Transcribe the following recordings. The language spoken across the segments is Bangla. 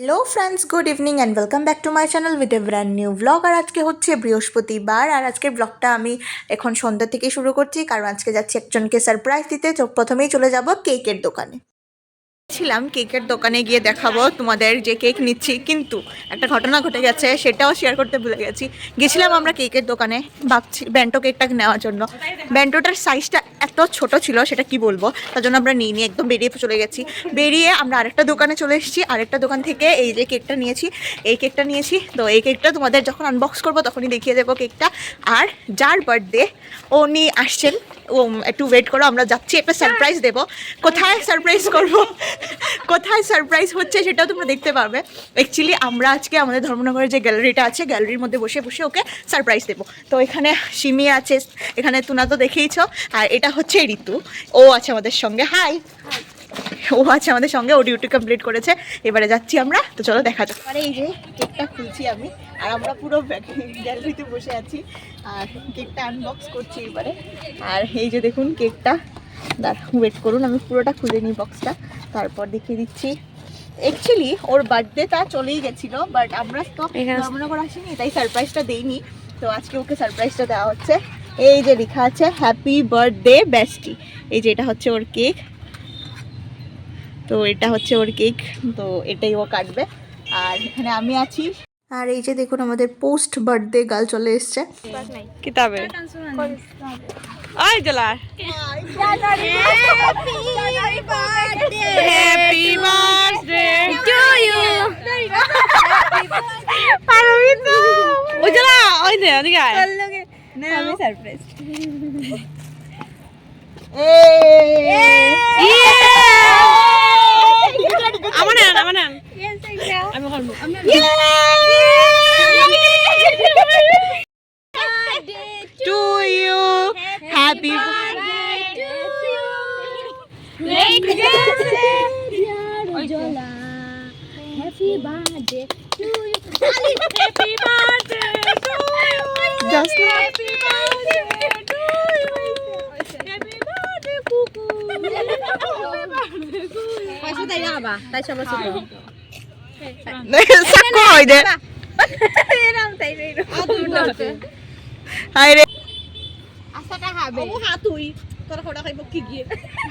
Hello friends, good evening and welcome back to my channel with a brand new blog. আর আজকে হচ্ছে বৃহস্পতিবার, আর আজকের ব্লগটা আমি এখন সন্ধ্যা থেকে শুরু করছি, কারণ আজকে যাচ্ছি একজনকে সারপ্রাইজ দিতে। তো প্রথমেই চলে যাব কেকের দোকানে। ছিলাম কেকের দোকানে গিয়ে দেখাবো তোমাদের যে কেক নিচ্ছি, কিন্তু একটা ঘটনা ঘটে গেছে, সেটাও শেয়ার করতে ভুলে গেছি। গেছিলাম আমরা কেকের দোকানে ভাবছি ব্যান্টো কেকটা নেওয়ার জন্য। ব্যান্টোটার সাইজটা এত ছোট ছিল সেটা কি বলবো, তার জন্য আমরা নিয়ে একদম বেরিয়ে চলে গেছি। বেরিয়ে আমরা আরেকটা দোকানে চলে এসেছি, আরেকটা দোকান থেকে এই যে কেকটা নিয়েছি। তো এই কেকটা তোমাদের যখন আনবক্স করবো তখনই দেখিয়ে দেবো কেকটা। আর যার বার্থডে উনি আসছেন, ও একটু ওয়েট করো, আমরা যাচ্ছি একটা সারপ্রাইজ দেবো। কোথায় সারপ্রাইজ করবো, কোথায় সারপ্রাইজ হচ্ছে সেটাও তোমরা দেখতে পারবে। অ্যাকচুয়ালি আমরা আজকে আমাদের ধর্মনগরের যে গ্যালারিটা আছে, গ্যালারির মধ্যে বসে বসে ওকে সারপ্রাইজ দেবো। তো এখানে সিমি আছে, এখানে তুনা তো দেখেইছো, আর এটা হচ্ছে ঋতু, ও আছে আমাদের সঙ্গে। হাই, ও আছে আমাদের সঙ্গে, ও ডিউটি কমপ্লিট করেছে। এবারে যাচ্ছি আমরা, তো চলো দেখা যাক। আরে এই যে কেকটা খুলছি আমি, আর আমরা পুরো গ্যালারিতে বসে আছি আর কেকটা আনবক্স করছি এবারে। আর এই যে দেখুন কেকটা, ওয়েট করুন, আমি পুরোটা খুলে নিই বক্সটা, তারপর দেখিয়ে দিচ্ছি। অ্যাকচুয়ালি ওর বার্থডেটা চলেই গেছিলো, বাট আমরা তো ধর্মনগর আসিনি, তাই সারপ্রাইজটা দেইনি। তো আজকে ওকে সারপ্রাইজটা দেওয়া হচ্ছে। এই যে লেখা আছে হ্যাপি বার্থডে বেস্টি, এই যে এটা হচ্ছে ওর কেক। তো এটা হচ্ছে ওর কেক, তো এটাই ও কাটবে। আর এখানে আমি আছি। আর এই যে দেখুন আমাদের পোস্ট বার্থডে গার্ল চলে এসছে কিতাবে। আই জলা হ্যাপি বার্থডে টু ইউ। পারবি তো ওই জলা, ওই দে ওদিকে আয়, আমি surprise. To you, happy birthday to you. Happy birthday to you. Happy birthday to you. Just happy birthday to you. Happy birthday kuku. Paisa tai na ba? Tai sama suko. Sakko hoy de. Eram tai re. হাই রে, আসাটা খাবে ও হাতুই তোর খোড়া খাইব কি গিয়ে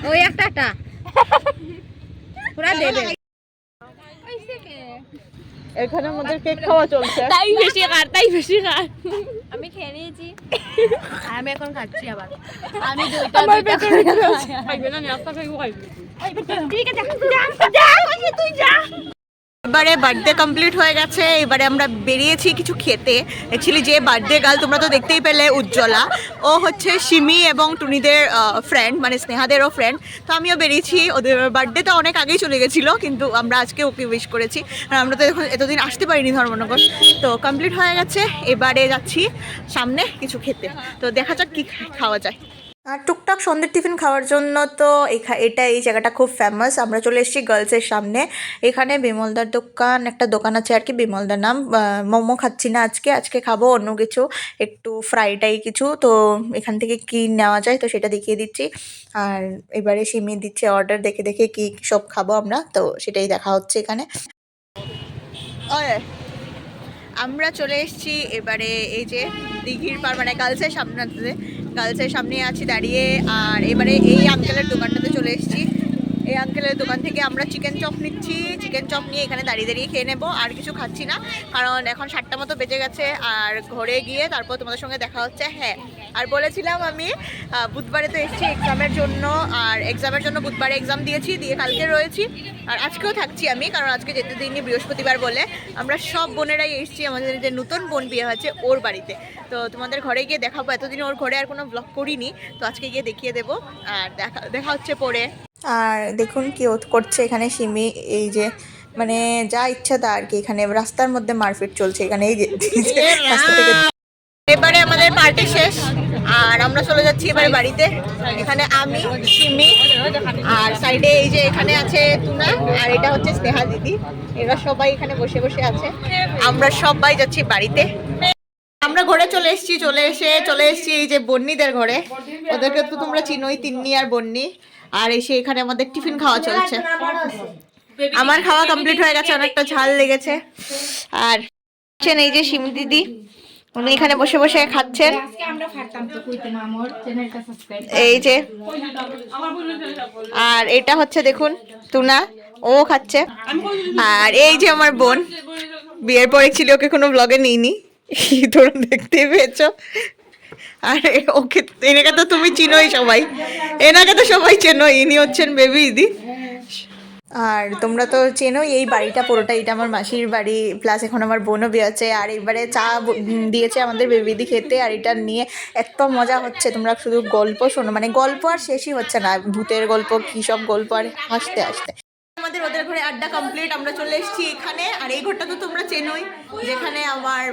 ওই একটা পুরা দেবে। এখানে আমাদের কেক খাওয়া চলছে, তাই বেশি খার আমি খেয়ে নিয়েছি, আমি এখন খাচ্ছি। আবার আমি দুইটা খাইবে না, নাস্তা খাইবো ঠিক আছে, যা তুই যা। এবারে বার্থডে কমপ্লিট হয়ে গেছে, এবারে আমরা বেরিয়েছি কিছু খেতে। অ্যাকচুয়ালি যে বার্থডে গার্ল তোমরা তো দেখতেই পেলে, উজ্জ্বলা, ও হচ্ছে সিমি এবং টুনিদের ফ্রেন্ড, মানে স্নেহাদেরও ফ্রেন্ড। তো আমিও বেরিয়েছি, ওদের বার্থডে তো অনেক আগেই চলে গেছিলো, কিন্তু আমরা আজকে ওকে উইশ করেছি। আর আমরা তো এখন এতদিন আসতে পারিনি ধর্মনগর, তো কমপ্লিট হয়ে গেছে। এবারে যাচ্ছি সামনে কিছু খেতে, তো দেখা যাক কী খাওয়া যায়। আর টুকটাক সন্ধ্যের টিফিন খাওয়ার জন্য তো এই জায়গাটা খুব ফেমাস। আমরা চলে এসেছি গার্লসের সামনে। এখানে বিমলদার একটা দোকান আছে আর কি, বিমলদার নাম। মোমো খাচ্ছি না আজকে খাবো অন্য কিছু, একটু ফ্রাইটাই কিছু। তো এখান থেকে কি নেওয়া যায় তো সেটা দেখিয়ে দিচ্ছি। আর এবারে সিমি দিচ্ছে অর্ডার, দেখে দেখে কি সব খাবো আমরা, তো সেটাই দেখা হচ্ছে এখানে। আমরা চলে এসেছি এবারে এই যে দিঘির পার, মানে গার্লসের সামনে আছি দাঁড়িয়ে। আর এবারে এই আঙ্কেলের দোকানটাতে চলে এসেছি। এই আঙ্কেলের দোকান থেকে আমরা চিকেন চপ নিচ্ছি, চিকেন চপ নিয়ে এখানে দাঁড়িয়ে খেয়ে নেবো। আর কিছু খাচ্ছি না, কারণ এখন 7টা মতো বেজে গেছে। আর ঘরে গিয়ে তারপর তোমাদের সঙ্গে দেখা হচ্ছে। হ্যাঁ, আর বলেছিলাম আমি বুধবারে তো এসেছি এক্সামের জন্য, আর এক্সামের জন্য বুধবারে এক্সাম দিয়েছি, দিয়ে কালকে রয়েছি, আর আজকেও থাকছি আমি, কারণ আজকে যেতে দিইনি বৃহস্পতিবার বলে। আমরা সব বোনেরাই এসেছি আমাদের যে নতুন বোন বিয়ে হয়েছে ওর বাড়িতে। তো তোমাদের ঘরে গিয়ে দেখাবো, এতদিন ওর ঘরে আর কোনো ব্লগ করিনি, তো আজকে গিয়ে দেখিয়ে দেবো। আর দেখা হচ্ছে পরে। আর দেখুন কি করছে এখানে সিমি, এই যে মানে যা ইচ্ছা তা আর কি, এখানে রাস্তার মধ্যে মারপিট চলছে এখানে। এই যে রাস্তা থেকে এবারে আমাদের পার্টি শেষ, আর আমরা চলে যাচ্ছি এবারে বাড়িতে। এখানে আমি, সিমি, আর সাইডে এই যে এখানে আছে তুনা, আর এটা হচ্ছে স্নেহা দিদি। এরা সবাই এখানে বসে বসে আছে, আমরা সবাই যাচ্ছি বাড়িতে। আমরা ঘরে চলে এসেছি এই যে বন্নিদের ঘরে। ওদেরকে তো তোমরা চিনোই, তিন্নি আর বন্নি। আর এসে এখানে আমাদের টিফিন খাওয়া চলছে। আমার খাওয়া কমপ্লিট হয়ে গেছে, অনেকটা ঝাল লেগেছে। আর এই যে সিমি দিদি, উনি এখানে বসে বসে খাচ্ছেন। এই যে, আর এটা হচ্ছে দেখুন টুনা, ও খাচ্ছে। আর এই যে আমার বোন, বিয়ের পরে ছিল, ওকে কোনো ব্লগে নিইনি, তোমরা দেখতেই পেয়েছো। আর ওকে, এনাকে তো তুমি চিনোই সবাই, এনাকে তো সবাই চেনো, ইনি হচ্ছেন বেবি দিদি। আর তোমরা তো চেনো এই বাড়িটা পুরোটা, এটা আমার মাসির বাড়ি, প্লাস এখন আমার বোনও বিয়ে আছে। আর এবারে চা দিয়েছে আমাদের বেবিদি খেতে, আর এটা নিয়ে এত মজা হচ্ছে, তোমরা শুধু গল্প শোনো, মানে গল্প আর শেষই হচ্ছে না, ভূতের গল্প কী সব গল্প, আর হাসতে হাসতে আমাদের ওদের ঘরে আড্ডা কমপ্লিট। আমরা চলে এসেছি এখানে, আর এই ঘরটা তো তোমরা চেনোই, যেখানে আমার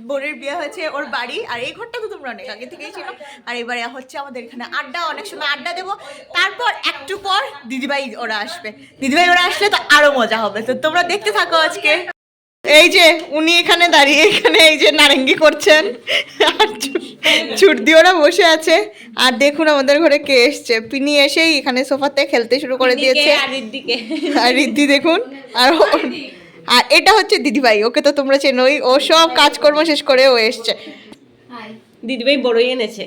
বোনের বিয়ে হয়েছে, ওর বাড়ি। আর এই ঘরটা তো তোমরা অনেক আগে থেকেই ছিল। আর এবারে হচ্ছে আমাদের এখানে আড্ডা, অনেক সময় আড্ডা দেবো, তারপর একটু পর দিদিভাই ওরা আসবে। দিদিভাই ওরা আসলে তো আরো মজা হবে, তো তোমরা দেখতে থাকো আজকে। এই যে উনি এখানে দাঁড়িয়ে, এখানে এই যে নারেঙ্গি করছেন, আর ছুট দিয়ে ওরা বসে আছে। আর দেখুন আমাদের ঘরে কে এসছে, পিনি এসেই এখানে সোফাতে খেলতে শুরু করে দিয়েছে। আর রিদ্ধি দেখুন, আর আর এটা হচ্ছে দিদিভাই, ওকে তো তোমরা চেনোই, ও সব কাজকর্ম শেষ করে ও এসছে। দিদিভাই বড়ই এনেছে।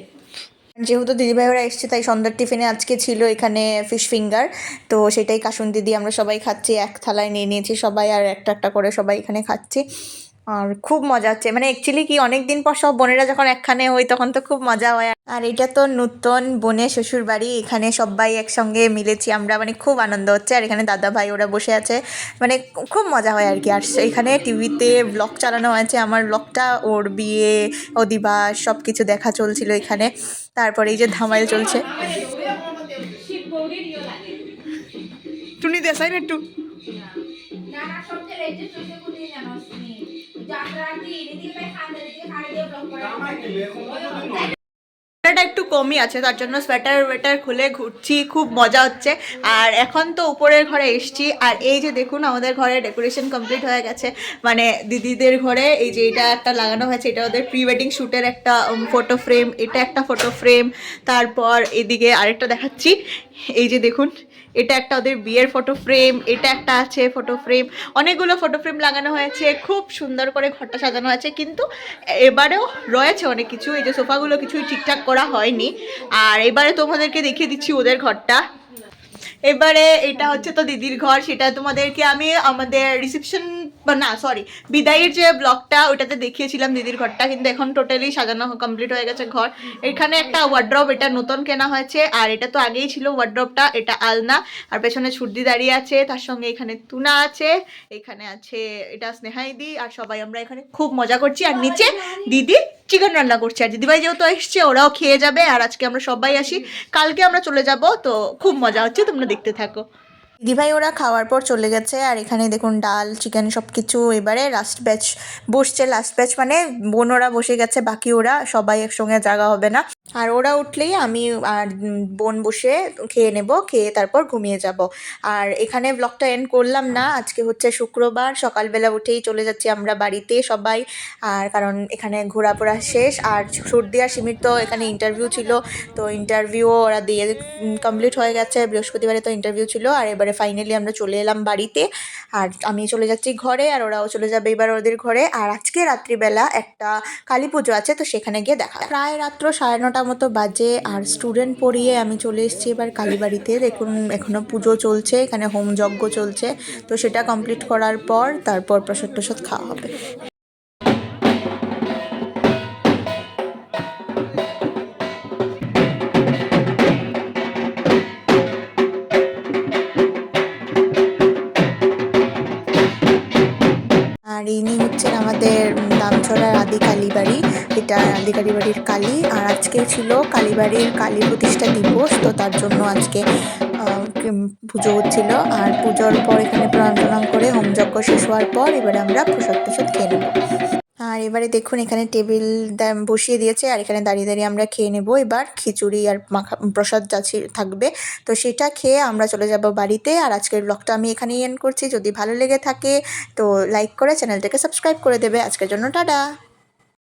যেহেতু দিদিভাই ওরা এসছে, তাই সন্ধ্যার টিফিনে আজকে ছিল এখানে ফিশ ফিঙ্গার, তো সেটাই কাসুন দিদি আমরা সবাই খাচ্ছি, এক থালায় নিয়ে নিয়েছি সবাই, আর একটা একটা করে সবাই এখানে খাচ্ছি। আর খুব মজা হচ্ছে, মানে অ্যাকচুয়ালি কি অনেক দিন পর সব বোনেরা যখন একখানে হই তখন তো খুব মজা হয়। আর এটা তো নতুন বোনের শ্বশুর বাড়ি, এখানে সবাই একসঙ্গে মিলেছি আমরা, মানে খুব আনন্দ হচ্ছে। আর এখানে দাদা ভাই ওরা বসে আছে, মানে খুব মজা হয় আর কি। আর এখানে টিভিতে ব্লগ চালানো হয়েছে, আমার ব্লগটা, ওর বিয়ে, অধিবাস সব কিছু দেখা চলছিল এখানে। তারপরে এই যে ধামাইল চলছে, টুনি দেখাই না একটু। স্বেটারটা একটু কমই আছে, তার জন্য সোয়েটার ওয়েটার খুলে ঘুরছি, খুব মজা হচ্ছে। আর এখন তো উপরের ঘরে এসছি, আর এই যে দেখুন আমাদের ঘরে ডেকোরেশন কমপ্লিট হয়ে গেছে, মানে দিদিদের ঘরে এই যে এটা একটা লাগানো হয়েছে, এটা ওদের প্রি ওয়েডিং শ্যুটের একটা ফটো ফ্রেম, এটা একটা ফটো ফ্রেম। তারপর এদিকে আরেকটা দেখাচ্ছি, এই যে দেখুন এটা একটা ওদের বিয়ের ফটো ফ্রেম, এটা একটা আছে ফটো ফ্রেম, অনেকগুলো ফটো ফ্রেম লাগানো হয়েছে, খুব সুন্দর করে ঘরটা সাজানো হয়েছে। কিন্তু এবারেও রয়েছে অনেক কিছু, এই যে সোফাগুলো কিছুই ঠিকঠাক করা হয়নি। আর এবারে তোমাদেরকে দেখিয়ে দিচ্ছি ওদের ঘরটা। এবারে এটা হচ্ছে তো দিদির ঘর, সেটা তোমাদেরকে আমি আমাদের রিসেপশন, না সরি, বিদায়ের যে ব্লগটা ওটাতে দেখিয়েছিলাম দিদির ঘরটা, কিন্তু এখন টোটালি সাজানো কমপ্লিট হয়ে গেছে ঘর। এখানে একটা ওয়ার্ড্রপ, এটা নতুন কেনা হয়েছে, আর এটা তো আগেই ছিল ওয়ার্ড্রপটা, এটা আলনা। আর পেছনে ছুটদি দাঁড়িয়ে আছে, তার সঙ্গে এখানে তুনা আছে, এখানে আছে এটা স্নেহাইদি, আর সবাই আমরা এখানে খুব মজা করছি। আর নিচে দিদি চিকেন রান্না করছে, আর দিদিভাই যেহেতু এসছে ওরাও খেয়ে যাবে। আর আজকে আমরা সবাই আসি, কালকে আমরা চলে যাব, তো খুব মজা হচ্ছে, তোমরা দেখতে থাকো। দিদিভাই ওরা খাওয়ার পর চলে গেছে, আর এখানে দেখুন ডাল চিকেন সব কিছু। এবারে লাস্ট ব্যাচ বসছে, লাস্ট ব্যাচ মানে বোন ওরা বসে গেছে, বাকি ওরা সবাই একসঙ্গে জায়গা হবে না। আর ওরা উঠলেই আমি আর বোন বসে খেয়ে নেব, খেয়ে তারপর ঘুমিয়ে যাব। আর এখানে ব্লগটা এন্ড করলাম না, আজকে হচ্ছে শুক্রবার, সকালবেলা উঠেই চলে যাচ্ছি আমরা বাড়িতে সবাই। আর কারণ এখানে ঘোরাফোরা শেষ, আর সর্দি আর সিমির তো এখানে ইন্টারভিউ ছিল, তো ইন্টারভিউ ওরা দিয়ে কমপ্লিট হয়ে গেছে, বৃহস্পতিবারে তো ইন্টারভিউ ছিল। আর এবারে ফাইনালি আমরা চলে এলাম বাড়িতে, আর আমি চলে যাচ্ছি ঘরে, আর ওরাও চলে যাবে এবার ওদের ঘরে। আর আজকে রাত্রিবেলা একটা কালী পুজো আছে, তো সেখানে গিয়ে দেখা। প্রায় রাত্র 9:30 মতো বাজে, আর স্টুডেন্ট পড়িয়ে আমি চলে এসেছি এবার কালীবাড়িতে। দেখুন এখনও পুজো চলছে, এখানে হোম যজ্ঞ চলছে, তো সেটা কমপ্লিট করার পর তারপর প্রসাদ টসাদ খাওয়া হবে। আর ইনি হচ্ছেন আমাদের দামছড়ার আদি কালীবাড়ি, এটা আদি কালীবাড়ির কালী। আর আজকে ছিল কালীবাড়ির কালী প্রতিষ্ঠা দিবস, তো তার জন্য আজকে পুজো হচ্ছিল। আর পুজোর পর এখানে প্রণাম করে হোমযজ্ঞ শেষ হওয়ার পর এবারে আমরা প্রসাদ টসাদ খেয়ে নেব। আর এবারে দেখুন এখানে টেবিল বসিয়ে দিয়েছে, আর এখানে দাঁড়িয়ে দাঁড়িয়ে আমরা খেয়ে নেব এবার খিচুড়ি আর মাখা প্রসাদ যাচ্ছে থাকবে, তো সেটা খেয়ে আমরা চলে যাব বাড়িতে। আর আজকের ব্লগটা আমি এখানেই এন্ড করছি, যদি ভালো লেগে থাকে তো লাইক করে চ্যানেলটাকে সাবস্ক্রাইব করে দেবে। আজকের জন্য টাটা।